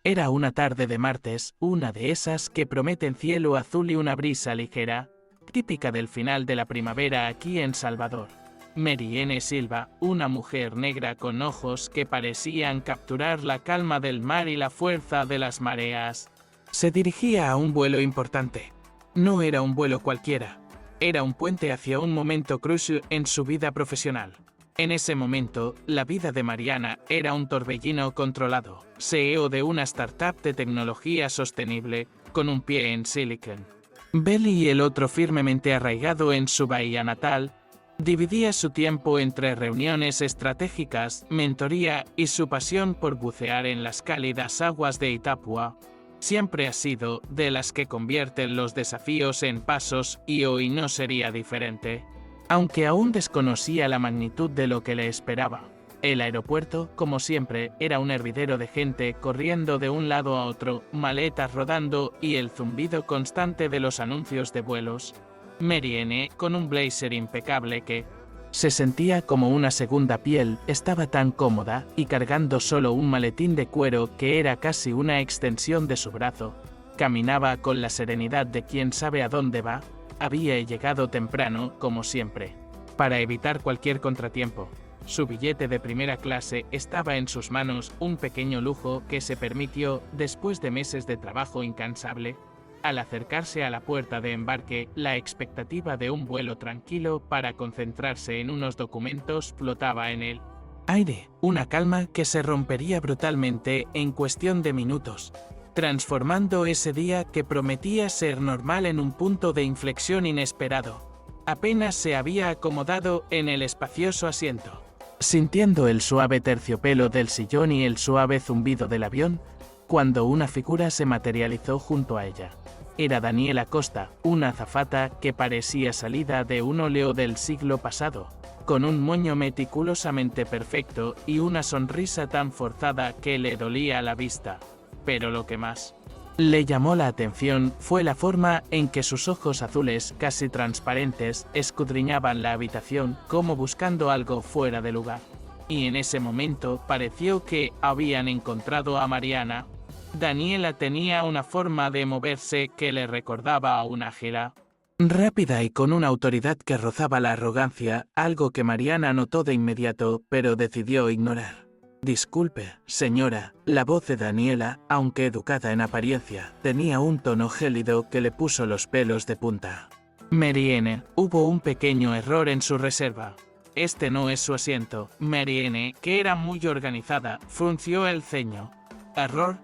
Era una tarde de martes, una de esas que prometen cielo azul y una brisa ligera, típica del final de la primavera aquí en Salvador. Mary N. Silva, una mujer negra con ojos que parecían capturar la calma del mar y la fuerza de las mareas, se dirigía a un vuelo importante. No era un vuelo cualquiera, era un puente hacia un momento crucial en su vida profesional. En ese momento, la vida de Mariana era un torbellino controlado, CEO de una startup de tecnología sostenible, con un pie en Silicon Valley y el otro firmemente arraigado en su bahía natal. Dividía su tiempo entre reuniones estratégicas, mentoría y su pasión por bucear en las cálidas aguas de Itapúa. Siempre ha sido de las que convierten los desafíos en pasos y hoy no sería diferente. Aunque aún desconocía la magnitud de lo que le esperaba. El aeropuerto, como siempre, era un hervidero de gente corriendo de un lado a otro, maletas rodando y el zumbido constante de los anuncios de vuelos. Mary N., con un blazer impecable que se sentía como una segunda piel, estaba tan cómoda y cargando solo un maletín de cuero que era casi una extensión de su brazo. Caminaba con la serenidad de quien sabe a dónde va. Había llegado temprano, como siempre, para evitar cualquier contratiempo. Su billete de primera clase estaba en sus manos, un pequeño lujo que se permitió después de meses de trabajo incansable. Al acercarse a la puerta de embarque, la expectativa de un vuelo tranquilo para concentrarse en unos documentos flotaba en el aire, una calma que se rompería brutalmente en cuestión de minutos, transformando ese día que prometía ser normal en un punto de inflexión inesperado. Apenas se había acomodado en el espacioso asiento, sintiendo el suave terciopelo del sillón y el suave zumbido del avión, cuando una figura se materializó junto a ella. Era Daniela Costa, una azafata que parecía salida de un óleo del siglo pasado, con un moño meticulosamente perfecto y una sonrisa tan forzada que le dolía la vista. Pero lo que más le llamó la atención fue la forma en que sus ojos azules, casi transparentes, escudriñaban la habitación como buscando algo fuera de lugar. Y en ese momento pareció que habían encontrado a Mariana. Daniela tenía una forma de moverse que le recordaba a una águila. Rápida y con una autoridad que rozaba la arrogancia, algo que Mariana notó de inmediato, pero decidió ignorar. Disculpe, señora, la voz de Daniela, aunque educada en apariencia, tenía un tono gélido que le puso los pelos de punta. Mary N., hubo un pequeño error en su reserva. Este no es su asiento. Mary N., que era muy organizada, frunció el ceño. ¿Error?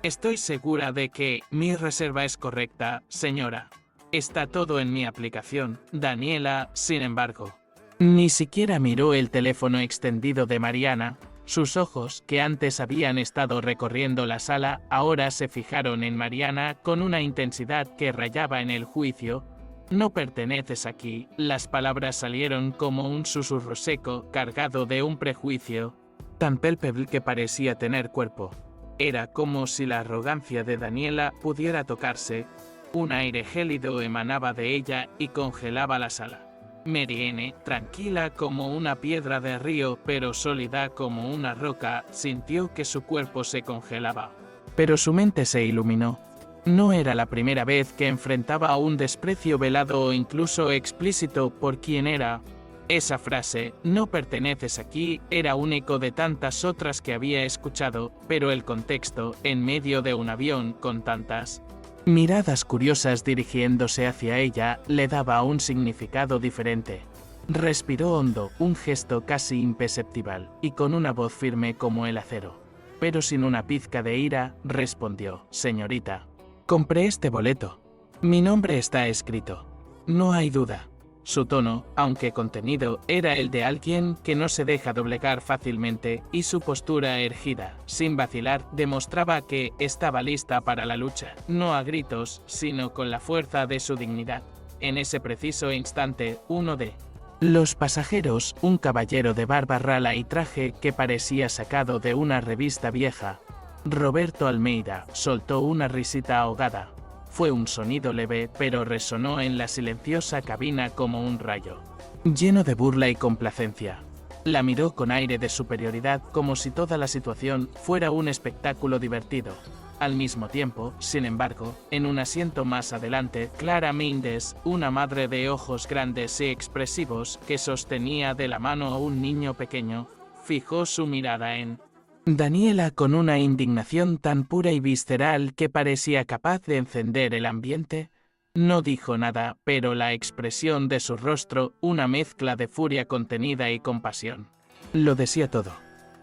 Estoy segura de que mi reserva es correcta, señora. Está todo en mi aplicación. Daniela, sin embargo, ni siquiera miró el teléfono extendido de Mariana. Sus ojos, que antes habían estado recorriendo la sala, ahora se fijaron en Mariana con una intensidad que rayaba en el juicio. No perteneces aquí. Las palabras salieron como un susurro seco, cargado de un prejuicio tan palpable que parecía tener cuerpo. Era como si la arrogancia de Daniela pudiera tocarse. Un aire gélido emanaba de ella y congelaba la sala. Mary N., tranquila como una piedra de río pero sólida como una roca, sintió que su cuerpo se congelaba. Pero su mente se iluminó. No era la primera vez que enfrentaba a un desprecio velado o incluso explícito por quien era. Esa frase, no perteneces aquí, era un eco de tantas otras que había escuchado, pero el contexto, en medio de un avión con tantas miradas curiosas dirigiéndose hacia ella, le daba un significado diferente. Respiró hondo, un gesto casi imperceptible, y con una voz firme como el acero, pero sin una pizca de ira, respondió: señorita, compré este boleto. Mi nombre está escrito. No hay duda. Su tono, aunque contenido, era el de alguien que no se deja doblegar fácilmente, y su postura erguida, sin vacilar, demostraba que estaba lista para la lucha, no a gritos, sino con la fuerza de su dignidad. En ese preciso instante, uno de los pasajeros, un caballero de barba rala y traje que parecía sacado de una revista vieja, Roberto Almeida, soltó una risita ahogada. Fue un sonido leve, pero resonó en la silenciosa cabina como un rayo, lleno de burla y complacencia. La miró con aire de superioridad como si toda la situación fuera un espectáculo divertido. Al mismo tiempo, sin embargo, en un asiento más adelante, Clara Mendes, una madre de ojos grandes y expresivos que sostenía de la mano a un niño pequeño, fijó su mirada en Daniela con una indignación tan pura y visceral que parecía capaz de encender el ambiente. No dijo nada, pero la expresión de su rostro, una mezcla de furia contenida y compasión, lo decía todo.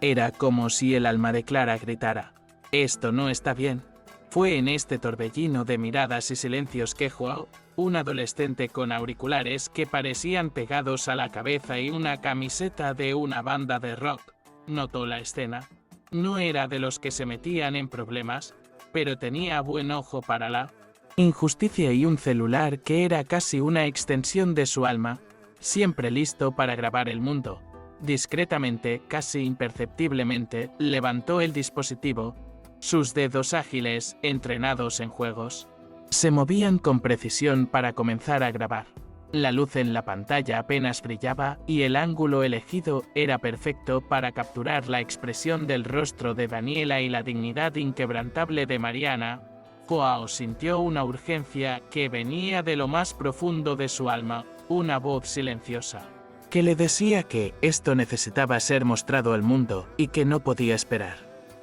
Era como si el alma de Clara gritara: «Esto no está bien». Fue en este torbellino de miradas y silencios que Joao, un adolescente con auriculares que parecían pegados a la cabeza y una camiseta de una banda de rock, notó la escena. No era de los que se metían en problemas, pero tenía buen ojo para la injusticia y un celular que era casi una extensión de su alma, siempre listo para grabar el mundo. Discretamente, casi imperceptiblemente, levantó el dispositivo. Sus dedos ágiles, entrenados en juegos, se movían con precisión para comenzar a grabar. La luz en la pantalla apenas brillaba y el ángulo elegido era perfecto para capturar la expresión del rostro de Daniela y la dignidad inquebrantable de Mariana. Joao sintió una urgencia que venía de lo más profundo de su alma, una voz silenciosa que le decía que esto necesitaba ser mostrado al mundo y que no podía esperar.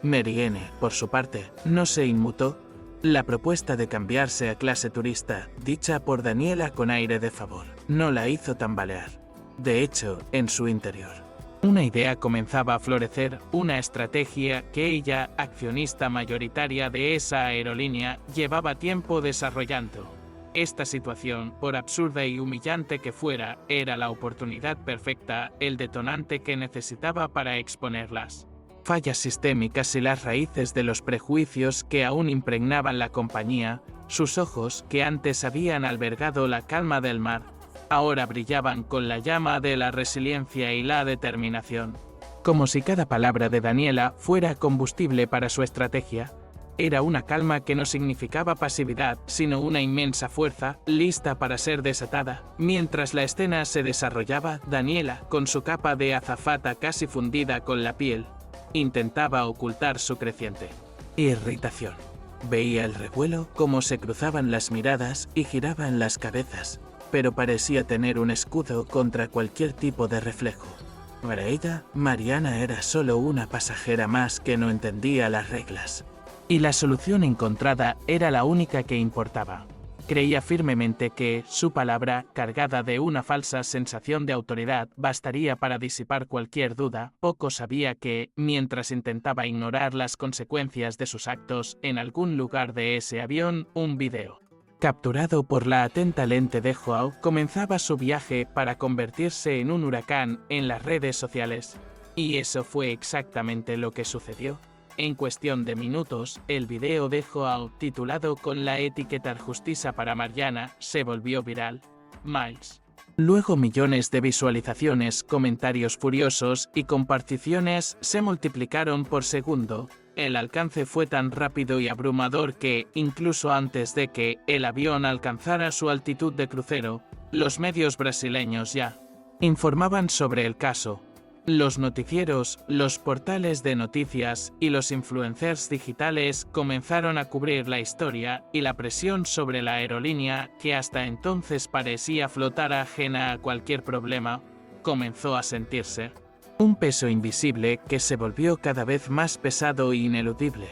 Marianne, por su parte, no se inmutó. La propuesta de cambiarse a clase turista, dicha por Daniela con aire de favor, no la hizo tambalear. De hecho, en su interior, una idea comenzaba a florecer, una estrategia que ella, accionista mayoritaria de esa aerolínea, llevaba tiempo desarrollando. Esta situación, por absurda y humillante que fuera, era la oportunidad perfecta, el detonante que necesitaba para exponerlas fallas sistémicas y las raíces de los prejuicios que aún impregnaban la compañía. Sus ojos, que antes habían albergado la calma del mar, ahora brillaban con la llama de la resiliencia y la determinación. Como si cada palabra de Daniela fuera combustible para su estrategia. Era una calma que no significaba pasividad, sino una inmensa fuerza, lista para ser desatada. Mientras la escena se desarrollaba, Daniela, con su capa de azafata casi fundida con la piel, intentaba ocultar su creciente irritación. Veía el revuelo, cómo se cruzaban las miradas y giraban las cabezas, pero parecía tener un escudo contra cualquier tipo de reflejo. Para ella, Mariana era solo una pasajera más que no entendía las reglas. Y la solución encontrada era la única que importaba. Creía firmemente que su palabra, cargada de una falsa sensación de autoridad, bastaría para disipar cualquier duda. Poco sabía que, mientras intentaba ignorar las consecuencias de sus actos, en algún lugar de ese avión, un video capturado por la atenta lente de Joao, comenzaba su viaje para convertirse en un huracán en las redes sociales. Y eso fue exactamente lo que sucedió. En cuestión de minutos, el video de Joao, titulado con la etiqueta Justicia para Mariana, se volvió viral. Miles. Luego millones de visualizaciones, comentarios furiosos y comparticiones se multiplicaron por segundo. El alcance fue tan rápido y abrumador que, incluso antes de que el avión alcanzara su altitud de crucero, los medios brasileños ya informaban sobre el caso. Los noticieros, los portales de noticias y los influencers digitales comenzaron a cubrir la historia y la presión sobre la aerolínea, que hasta entonces parecía flotar ajena a cualquier problema, comenzó a sentirse. Un peso invisible que se volvió cada vez más pesado e ineludible.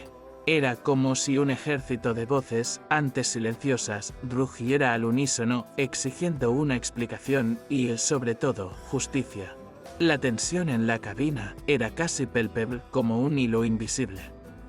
Era como si un ejército de voces, antes silenciosas, rugiera al unísono, exigiendo una explicación y, sobre todo, justicia. La tensión en la cabina era casi palpable como un hilo invisible,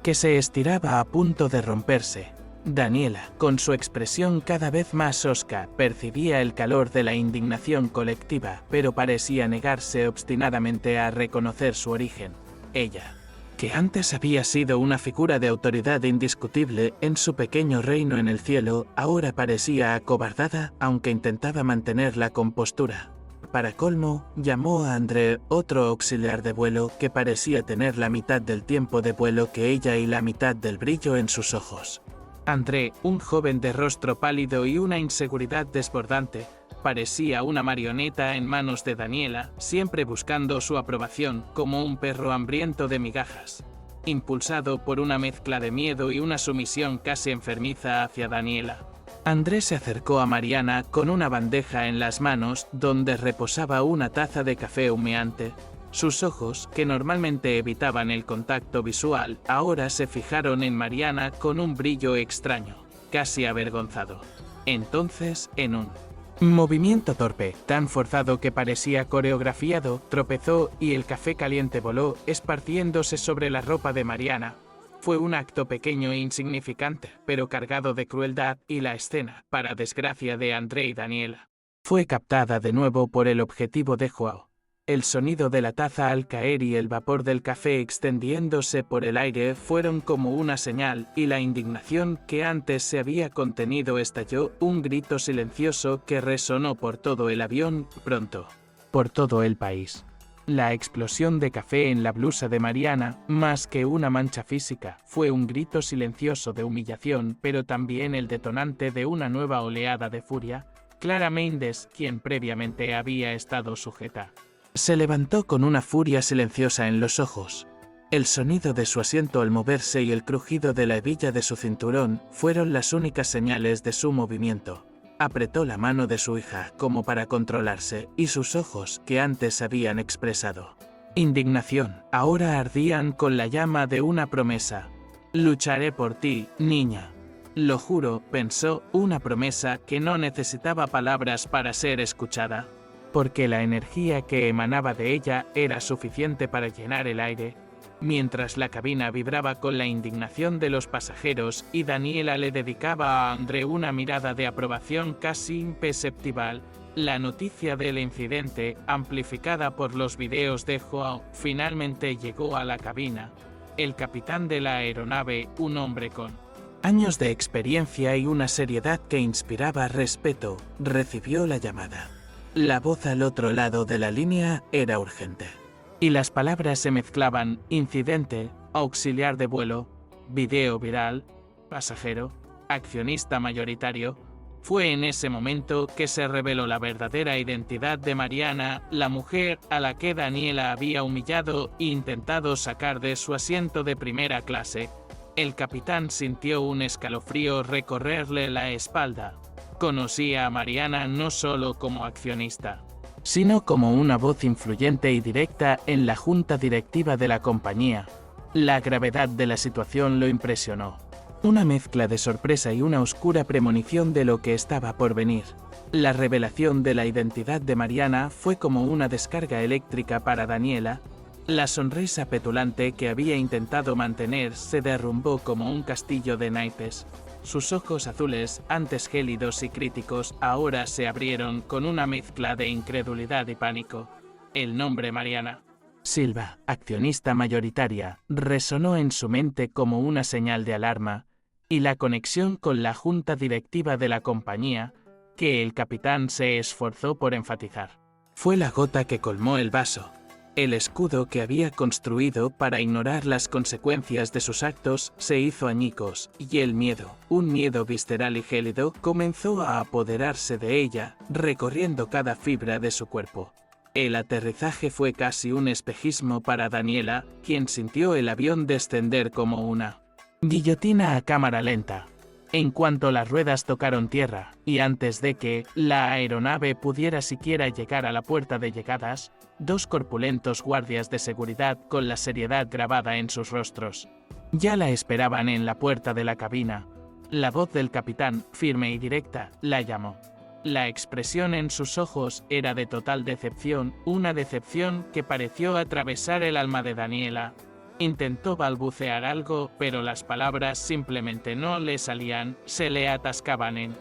que se estiraba a punto de romperse. Daniela, con su expresión cada vez más hosca, percibía el calor de la indignación colectiva, pero parecía negarse obstinadamente a reconocer su origen. Ella, que antes había sido una figura de autoridad indiscutible en su pequeño reino en el cielo, ahora parecía acobardada, aunque intentaba mantener la compostura. Para colmo, llamó a André, otro auxiliar de vuelo que parecía tener la mitad del tiempo de vuelo que ella y la mitad del brillo en sus ojos. André, un joven de rostro pálido y una inseguridad desbordante, parecía una marioneta en manos de Daniela, siempre buscando su aprobación, como un perro hambriento de migajas. impulsado por una mezcla de miedo y una sumisión casi enfermiza hacia Daniela. Andrés se acercó a Mariana con una bandeja en las manos donde reposaba una taza de café humeante. Sus ojos, que normalmente evitaban el contacto visual, ahora se fijaron en Mariana con un brillo extraño, casi avergonzado. Entonces, en un movimiento torpe, tan forzado que parecía coreografiado, tropezó y el café caliente voló, esparciéndose sobre la ropa de Mariana. Fue un acto pequeño e insignificante, pero cargado de crueldad, y la escena, para desgracia de André y Daniela, fue captada de nuevo por el objetivo de Joao. El sonido de la taza al caer y el vapor del café extendiéndose por el aire fueron como una señal, y la indignación que antes se había contenido estalló, un grito silencioso que resonó por todo el avión, pronto, por todo el país. La explosión de café en la blusa de Mariana, más que una mancha física, fue un grito silencioso de humillación, pero también el detonante de una nueva oleada de furia. Clara Mendes, quien previamente había estado sujeta, se levantó con una furia silenciosa en los ojos. El sonido de su asiento al moverse y el crujido de la hebilla de su cinturón fueron las únicas señales de su movimiento. Apretó la mano de su hija como para controlarse, y sus ojos, que antes habían expresado indignación, ahora ardían con la llama de una promesa. «Lucharé por ti, niña». Lo juro, pensó, una promesa que no necesitaba palabras para ser escuchada, porque la energía que emanaba de ella era suficiente para llenar el aire. Mientras la cabina vibraba con la indignación de los pasajeros y Daniela le dedicaba a André una mirada de aprobación casi imperceptible, la noticia del incidente, amplificada por los videos de Joao, finalmente llegó a la cabina. El capitán de la aeronave, un hombre con años de experiencia y una seriedad que inspiraba respeto, recibió la llamada. La voz al otro lado de la línea era urgente, y las palabras se mezclaban: incidente, auxiliar de vuelo, video viral, pasajero, accionista mayoritario. Fue en ese momento que se reveló la verdadera identidad de Mariana, la mujer a la que Daniela había humillado e intentado sacar de su asiento de primera clase. El capitán sintió un escalofrío recorrerle la espalda. Conocía a Mariana no solo como accionista, sino como una voz influyente y directa en la junta directiva de la compañía. La gravedad de la situación lo impresionó. Una mezcla de sorpresa y una oscura premonición de lo que estaba por venir. La revelación de la identidad de Mariana fue como una descarga eléctrica para Daniela. La sonrisa petulante que había intentado mantener se derrumbó como un castillo de naipes. Sus ojos azules, antes gélidos y críticos, ahora se abrieron con una mezcla de incredulidad y pánico. El nombre Mariana Silva, accionista mayoritaria, resonó en su mente como una señal de alarma, y la conexión con la junta directiva de la compañía, que el capitán se esforzó por enfatizar, fue la gota que colmó el vaso. El escudo que había construido para ignorar las consecuencias de sus actos se hizo añicos, y el miedo, un miedo visceral y gélido, comenzó a apoderarse de ella, recorriendo cada fibra de su cuerpo. El aterrizaje fue casi un espejismo para Daniela, quien sintió el avión descender como una guillotina a cámara lenta. En cuanto las ruedas tocaron tierra, y antes de que la aeronave pudiera siquiera llegar a la puerta de llegadas, dos corpulentos guardias de seguridad con la seriedad grabada en sus rostros ya la esperaban en la puerta de la cabina. La voz del capitán, firme y directa, la llamó. La expresión en sus ojos era de total decepción, una decepción que pareció atravesar el alma de Daniela. Intentó balbucear algo, pero las palabras simplemente no le salían, se le atascaban en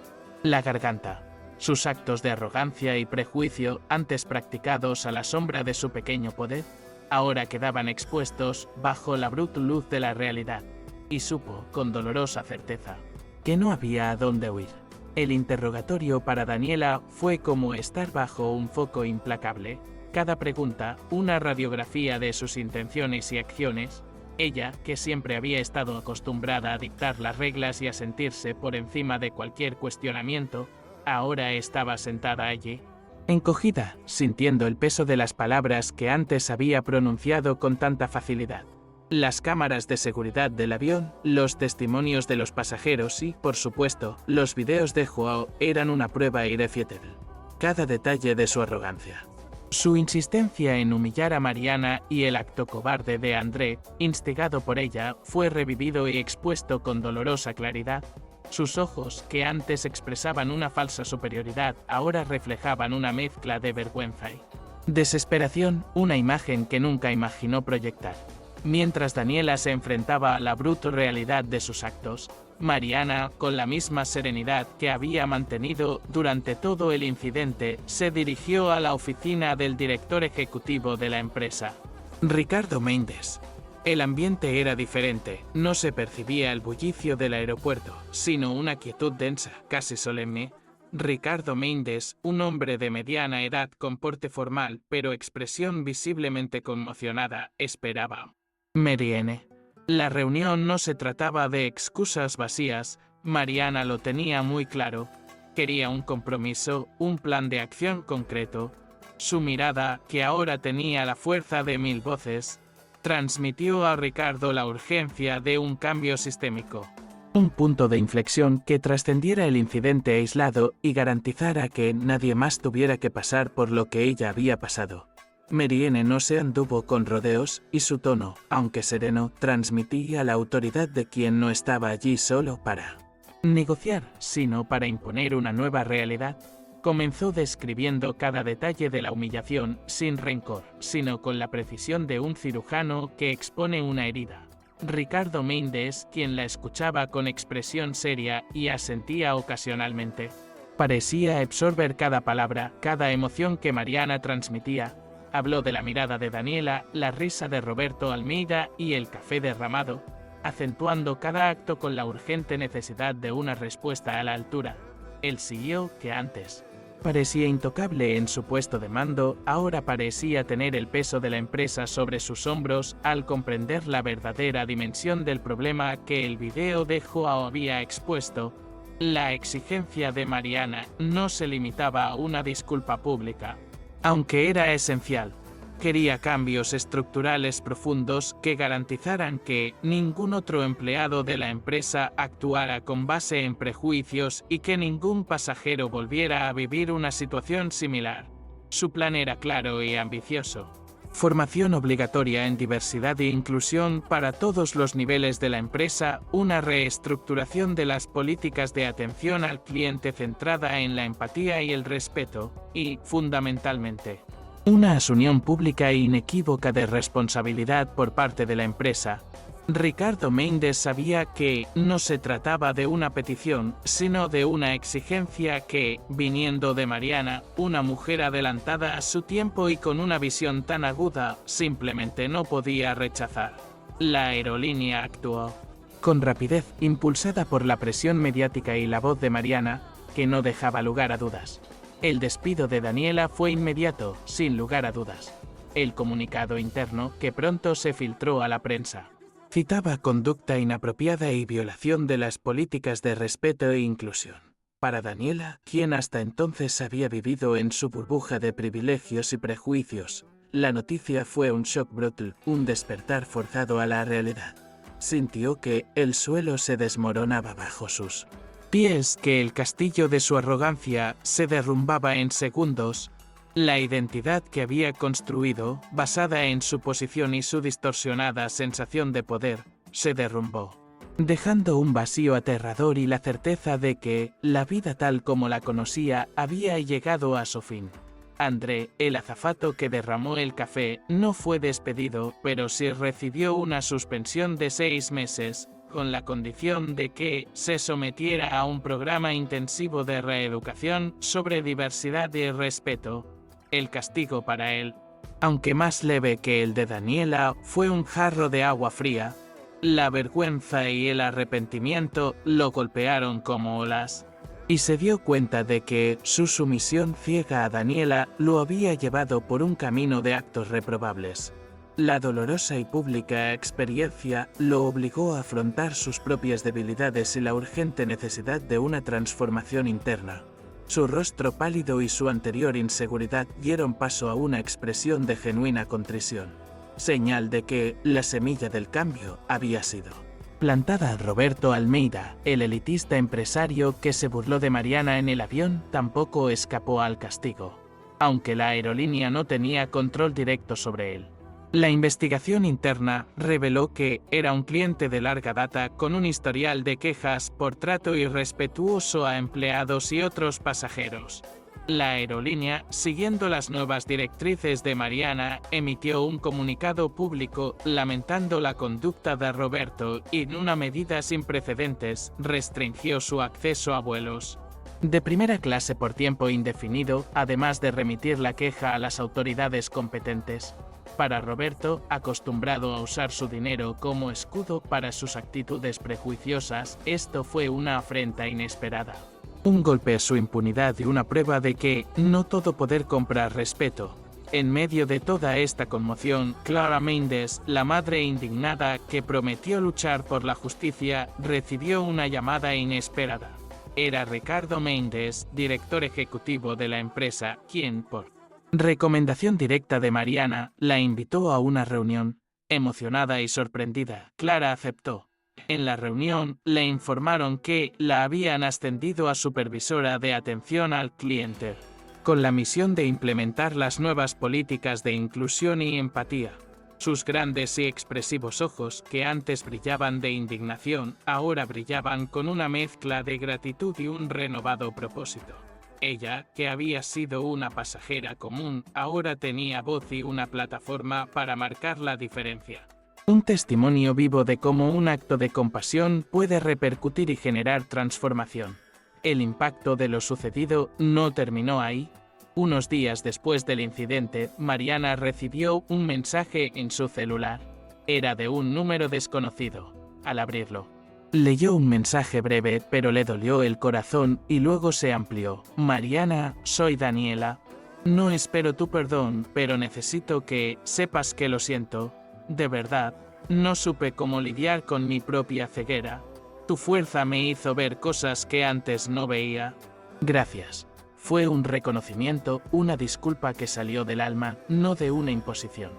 la garganta. Sus actos de arrogancia y prejuicio, antes practicados a la sombra de su pequeño poder, ahora quedaban expuestos bajo la brutal luz de la realidad, y supo, con dolorosa certeza, que no había a dónde huir. El interrogatorio para Daniela fue como estar bajo un foco implacable. Cada pregunta, una radiografía de sus intenciones y acciones. Ella, que siempre había estado acostumbrada a dictar las reglas y a sentirse por encima de cualquier cuestionamiento, ahora estaba sentada allí, encogida, sintiendo el peso de las palabras que antes había pronunciado con tanta facilidad. Las cámaras de seguridad del avión, los testimonios de los pasajeros y, por supuesto, los videos de Joao eran una prueba irrefutable. Cada detalle de su arrogancia. Su insistencia en humillar a Mariana y el acto cobarde de André, instigado por ella, fue revivido y expuesto con dolorosa claridad. Sus ojos, que antes expresaban una falsa superioridad, ahora reflejaban una mezcla de vergüenza y desesperación, una imagen que nunca imaginó proyectar. Mientras Daniela se enfrentaba a la brutal realidad de sus actos, Mariana, con la misma serenidad que había mantenido durante todo el incidente, se dirigió a la oficina del director ejecutivo de la empresa, Ricardo Mendes. El ambiente era diferente, no se percibía el bullicio del aeropuerto, sino una quietud densa, casi solemne. Ricardo Mendes, un hombre de mediana edad con porte formal pero expresión visiblemente conmocionada, esperaba. Marianne. La reunión no se trataba de excusas vacías, Mariana lo tenía muy claro. Quería un compromiso, un plan de acción concreto. Su mirada, que ahora tenía la fuerza de 1000 voces, transmitió a Ricardo la urgencia de un cambio sistémico. Un punto de inflexión que trascendiera el incidente aislado y garantizara que nadie más tuviera que pasar por lo que ella había pasado. Marianne no se anduvo con rodeos, y su tono, aunque sereno, transmitía la autoridad de quien no estaba allí solo para negociar, sino para imponer una nueva realidad. Comenzó describiendo cada detalle de la humillación, sin rencor, sino con la precisión de un cirujano que expone una herida. Ricardo Mendes, quien la escuchaba con expresión seria y asentía ocasionalmente, parecía absorber cada palabra, cada emoción que Mariana transmitía. Habló de la mirada de Daniela, la risa de Roberto Almeida y el café derramado, acentuando cada acto con la urgente necesidad de una respuesta a la altura. El CEO, que antes parecía intocable en su puesto de mando, ahora parecía tener el peso de la empresa sobre sus hombros al comprender la verdadera dimensión del problema que el video de Joao había expuesto. La exigencia de Mariana no se limitaba a una disculpa pública, aunque era esencial. Quería cambios estructurales profundos que garantizaran que ningún otro empleado de la empresa actuara con base en prejuicios y que ningún pasajero volviera a vivir una situación similar. Su plan era claro y ambicioso. Formación obligatoria en diversidad e inclusión para todos los niveles de la empresa, una reestructuración de las políticas de atención al cliente centrada en la empatía y el respeto, y, fundamentalmente, una asunción pública e inequívoca de responsabilidad por parte de la empresa. Ricardo Mendes sabía que no se trataba de una petición, sino de una exigencia que, viniendo de Mariana, una mujer adelantada a su tiempo y con una visión tan aguda, simplemente no podía rechazar. La aerolínea actuó con rapidez, impulsada por la presión mediática y la voz de Mariana, que no dejaba lugar a dudas. El despido de Daniela fue inmediato, sin lugar a dudas. El comunicado interno, que pronto se filtró a la prensa, citaba conducta inapropiada y violación de las políticas de respeto e inclusión. Para Daniela, quien hasta entonces había vivido en su burbuja de privilegios y prejuicios, la noticia fue un shock brutal, un despertar forzado a la realidad. Sintió que el suelo se desmoronaba bajo sus pies, que el castillo de su arrogancia se derrumbaba en segundos. La identidad que había construido, basada en su posición y su distorsionada sensación de poder, se derrumbó, dejando un vacío aterrador y la certeza de que la vida tal como la conocía había llegado a su fin. André, el azafato que derramó el café, no fue despedido, pero sí recibió una suspensión de 6 meses, con la condición de que se sometiera a un programa intensivo de reeducación sobre diversidad y respeto. El castigo para él, aunque más leve que el de Daniela, fue un jarro de agua fría. La vergüenza y el arrepentimiento lo golpearon como olas, y se dio cuenta de que su sumisión ciega a Daniela lo había llevado por un camino de actos reprobables. La dolorosa y pública experiencia lo obligó a afrontar sus propias debilidades y la urgente necesidad de una transformación interna. Su rostro pálido y su anterior inseguridad dieron paso a una expresión de genuina contrición. señal de que la semilla del cambio había sido plantada. Roberto Almeida, el elitista empresario que se burló de Mariana en el avión, tampoco escapó al castigo, aunque la aerolínea no tenía control directo sobre él. La investigación interna reveló que era un cliente de larga data con un historial de quejas por trato irrespetuoso a empleados y otros pasajeros. La aerolínea, siguiendo las nuevas directrices de Mariana, emitió un comunicado público lamentando la conducta de Roberto y, en una medida sin precedentes, restringió su acceso a vuelos de primera clase por tiempo indefinido, además de remitir la queja a las autoridades competentes. Para Roberto, acostumbrado a usar su dinero como escudo para sus actitudes prejuiciosas, esto fue una afrenta inesperada. Un golpe a su impunidad y una prueba de que no todo poder comprar respeto. En medio de toda esta conmoción, Clara Mendes, la madre indignada que prometió luchar por la justicia, recibió una llamada inesperada. Era Ricardo Mendes, director ejecutivo de la empresa, quien, por recomendación directa de Mariana, la invitó a una reunión. Emocionada y sorprendida, Clara aceptó. En la reunión, le informaron que la habían ascendido a supervisora de atención al cliente, con la misión de implementar las nuevas políticas de inclusión y empatía. Sus grandes y expresivos ojos, que antes brillaban de indignación, ahora brillaban con una mezcla de gratitud y un renovado propósito. Ella, que había sido una pasajera común, ahora tenía voz y una plataforma para marcar la diferencia. Un testimonio vivo de cómo un acto de compasión puede repercutir y generar transformación. El impacto de lo sucedido no terminó ahí. Unos días después del incidente, Mariana recibió un mensaje en su celular. Era de un número desconocido. Al abrirlo, leyó un mensaje breve, pero le dolió el corazón y luego se amplió. Mariana, soy Daniela. No espero tu perdón, pero necesito que sepas que lo siento. De verdad, no supe cómo lidiar con mi propia ceguera. Tu fuerza me hizo ver cosas que antes no veía. Gracias. Fue un reconocimiento, una disculpa que salió del alma, no de una imposición.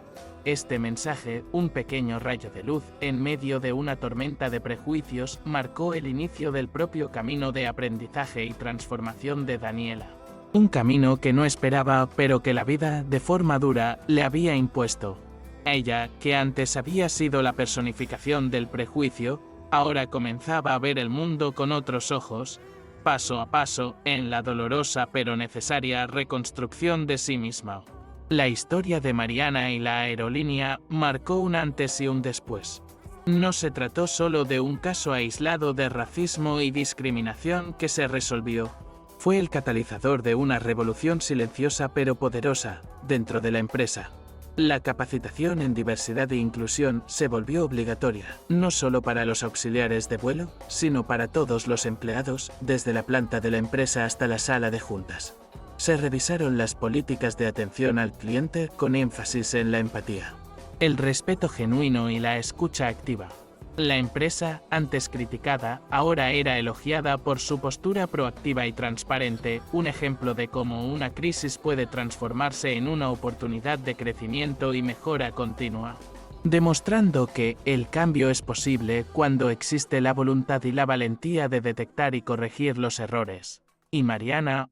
Este mensaje, un pequeño rayo de luz en medio de una tormenta de prejuicios, marcó el inicio del propio camino de aprendizaje y transformación de Daniela. Un camino que no esperaba, pero que la vida, de forma dura, le había impuesto. Ella, que antes había sido la personificación del prejuicio, ahora comenzaba a ver el mundo con otros ojos, paso a paso, en la dolorosa pero necesaria reconstrucción de sí misma. La historia de Mariana y la aerolínea marcó un antes y un después. No se trató solo de un caso aislado de racismo y discriminación que se resolvió. Fue el catalizador de una revolución silenciosa pero poderosa dentro de la empresa. La capacitación en diversidad e inclusión se volvió obligatoria, no solo para los auxiliares de vuelo, sino para todos los empleados, desde la planta de la empresa hasta la sala de juntas. Se revisaron las políticas de atención al cliente con énfasis en la empatía, el respeto genuino y la escucha activa. La empresa, antes criticada, ahora era elogiada por su postura proactiva y transparente, un ejemplo de cómo una crisis puede transformarse en una oportunidad de crecimiento y mejora continua. Demostrando que el cambio es posible cuando existe la voluntad y la valentía de detectar y corregir los errores. Y Mariana,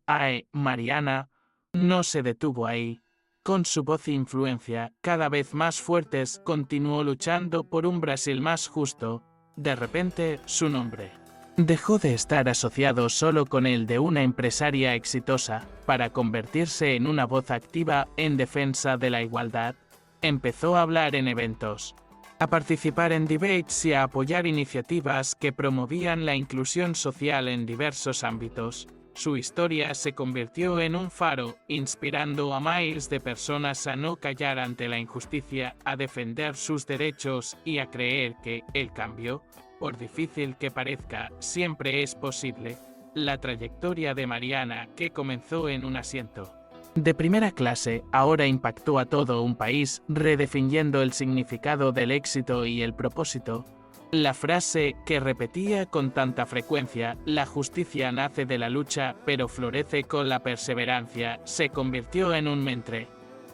no se detuvo ahí. Con su voz e influencia cada vez más fuertes, continuó luchando por un Brasil más justo. De repente, su nombre dejó de estar asociado solo con el de una empresaria exitosa, para convertirse en una voz activa en defensa de la igualdad. Empezó a hablar en eventos, a participar en debates y a apoyar iniciativas que promovían la inclusión social en diversos ámbitos. Su historia se convirtió en un faro, inspirando a miles de personas a no callar ante la injusticia, a defender sus derechos y a creer que el cambio, por difícil que parezca, siempre es posible. La trayectoria de Mariana, que comenzó en un asiento de primera clase, ahora impactó a todo un país, redefiniendo el significado del éxito y el propósito. La frase que repetía con tanta frecuencia, la justicia nace de la lucha, pero florece con la perseverancia, se convirtió en un mantra.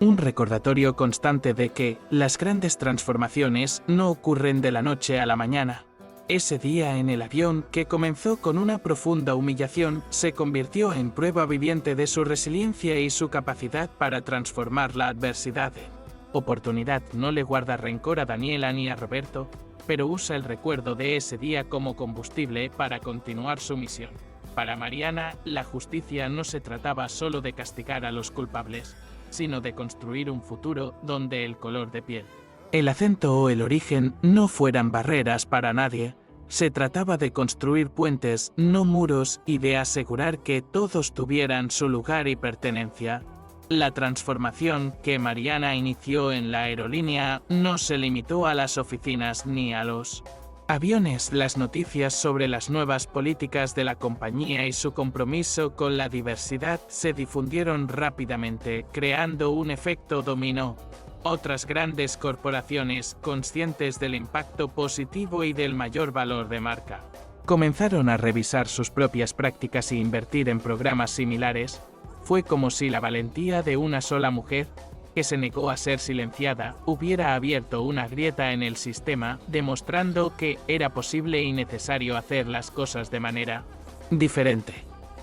Un recordatorio constante de que las grandes transformaciones no ocurren de la noche a la mañana. Ese día en el avión, que comenzó con una profunda humillación, se convirtió en prueba viviente de su resiliencia y su capacidad para transformar la adversidad en oportunidad. No le guarda rencor a Daniela ni a Roberto, pero usa el recuerdo de ese día como combustible para continuar su misión. Para Mariana, la justicia no se trataba solo de castigar a los culpables, sino de construir un futuro donde el color de piel, el acento o el origen no fueran barreras para nadie. Se trataba de construir puentes, no muros, y de asegurar que todos tuvieran su lugar y pertenencia. La transformación que Mariana inició en la aerolínea no se limitó a las oficinas ni a los aviones. Las noticias sobre las nuevas políticas de la compañía y su compromiso con la diversidad se difundieron rápidamente, creando un efecto dominó. Otras grandes corporaciones, conscientes del impacto positivo y del mayor valor de marca, comenzaron a revisar sus propias prácticas e invertir en programas similares. Fue como si la valentía de una sola mujer, que se negó a ser silenciada, hubiera abierto una grieta en el sistema, demostrando que era posible y necesario hacer las cosas de manera diferente.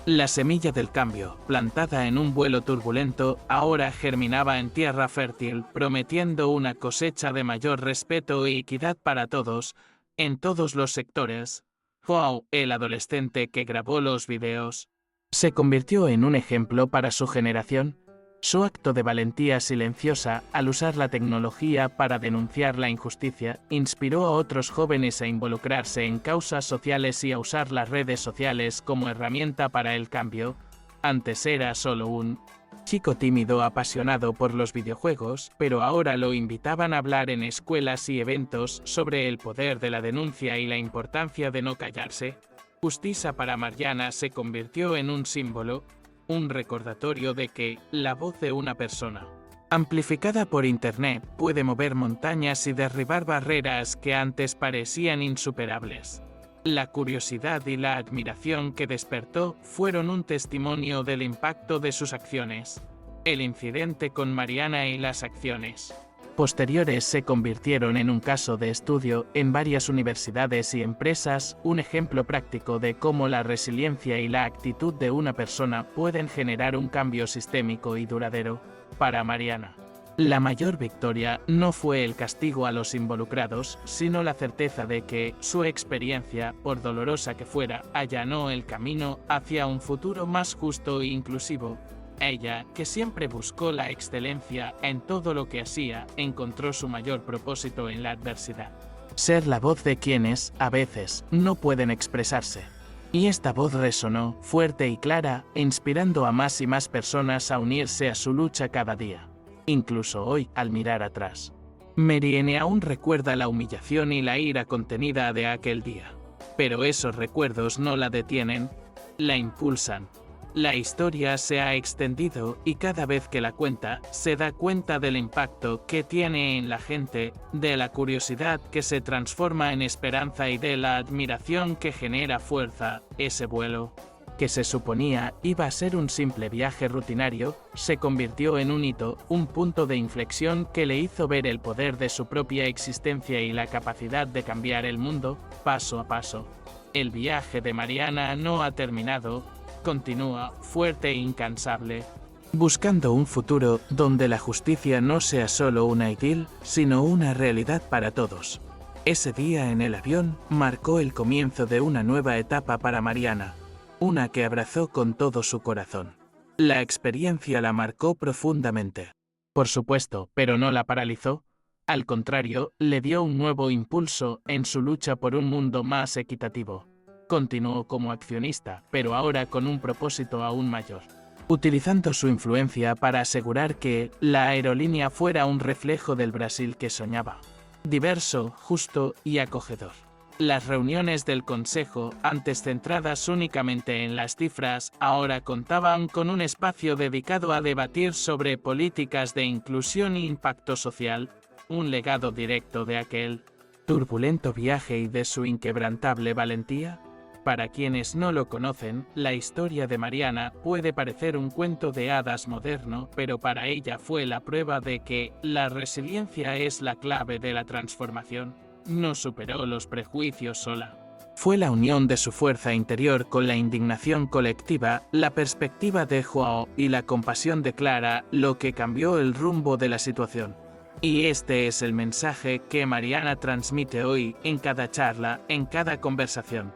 La semilla del cambio, plantada en un vuelo turbulento, ahora germinaba en tierra fértil, prometiendo una cosecha de mayor respeto y equidad para todos, en todos los sectores. Wow, el adolescente que grabó los videos, se convirtió en un ejemplo para su generación. Su acto de valentía silenciosa al usar la tecnología para denunciar la injusticia inspiró a otros jóvenes a involucrarse en causas sociales y a usar las redes sociales como herramienta para el cambio. Antes era solo un chico tímido apasionado por los videojuegos, pero ahora lo invitaban a hablar en escuelas y eventos sobre el poder de la denuncia y la importancia de no callarse. Justicia para Mariana se convirtió en un símbolo, un recordatorio de que la voz de una persona, amplificada por Internet, puede mover montañas y derribar barreras que antes parecían insuperables. La curiosidad y la admiración que despertó fueron un testimonio del impacto de sus acciones. El incidente con Mariana y las acciones posteriores se convirtieron en un caso de estudio en varias universidades y empresas, un ejemplo práctico de cómo la resiliencia y la actitud de una persona pueden generar un cambio sistémico y duradero. Para Mariana, la mayor victoria no fue el castigo a los involucrados, sino la certeza de que su experiencia, por dolorosa que fuera, allanó el camino hacia un futuro más justo e inclusivo. Ella, que siempre buscó la excelencia en todo lo que hacía, encontró su mayor propósito en la adversidad. Ser la voz de quienes, a veces, no pueden expresarse. Y esta voz resonó, fuerte y clara, inspirando a más y más personas a unirse a su lucha cada día. Incluso hoy, al mirar atrás, Mariana aún recuerda la humillación y la ira contenida de aquel día. Pero esos recuerdos no la detienen, la impulsan. La historia se ha extendido y cada vez que la cuenta, se da cuenta del impacto que tiene en la gente, de la curiosidad que se transforma en esperanza y de la admiración que genera fuerza. Ese vuelo, que se suponía iba a ser un simple viaje rutinario, se convirtió en un hito, un punto de inflexión que le hizo ver el poder de su propia existencia y la capacidad de cambiar el mundo, paso a paso. El viaje de Mariana no ha terminado. Continúa, fuerte e incansable, buscando un futuro donde la justicia no sea solo una idil, sino una realidad para todos. Ese día en el avión marcó el comienzo de una nueva etapa para Mariana, una que abrazó con todo su corazón. La experiencia la marcó profundamente, por supuesto, pero no la paralizó. Al contrario, le dio un nuevo impulso en su lucha por un mundo más equitativo. Continuó como accionista, pero ahora con un propósito aún mayor, utilizando su influencia para asegurar que la aerolínea fuera un reflejo del Brasil que soñaba, diverso, justo y acogedor. Las reuniones del Consejo, antes centradas únicamente en las cifras, ahora contaban con un espacio dedicado a debatir sobre políticas de inclusión e impacto social, un legado directo de aquel turbulento viaje y de su inquebrantable valentía. Para quienes no lo conocen, la historia de Mariana puede parecer un cuento de hadas moderno, pero para ella fue la prueba de que la resiliencia es la clave de la transformación. No superó los prejuicios sola. Fue la unión de su fuerza interior con la indignación colectiva, la perspectiva de Joao y la compasión de Clara lo que cambió el rumbo de la situación. Y este es el mensaje que Mariana transmite hoy en cada charla, en cada conversación.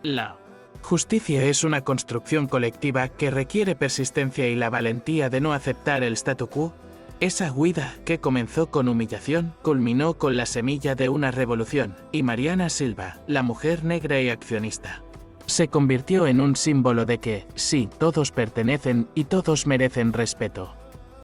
La justicia es una construcción colectiva que requiere persistencia y la valentía de no aceptar el statu quo. Esa huida, que comenzó con humillación, culminó con la semilla de una revolución, y Mariana Silva, la mujer negra y accionista, se convirtió en un símbolo de que, sí, todos pertenecen y todos merecen respeto.